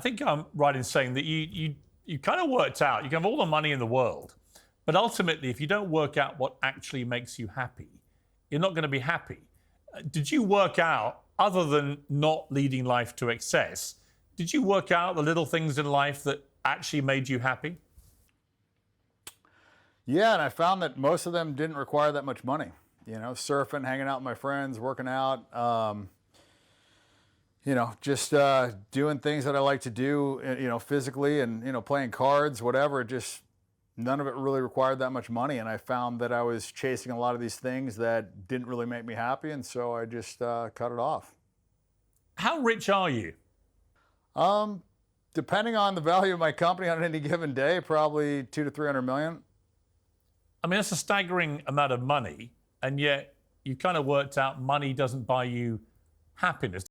I think I'm right in saying that you kind of worked out, you can have all the money in the world, but ultimately, if you don't work out what actually makes you happy, you're not going to be happy. Did you work out, other than not leading life to excess, did you work out the little things in life that actually made you happy? Yeah, and I found that most of them didn't require that much money. Surfing, hanging out with my friends, working out, just doing things that I like to do, physically and, playing cards, whatever. Just none of it really required that much money. And I found that I was chasing a lot of these things that didn't really make me happy. And so I just cut it off. How rich are you? Um, Depending on the value of my company on any given day, probably 2 to 300 million. I mean, that's a staggering amount of money, and yet you kind of worked out money doesn't buy you happiness.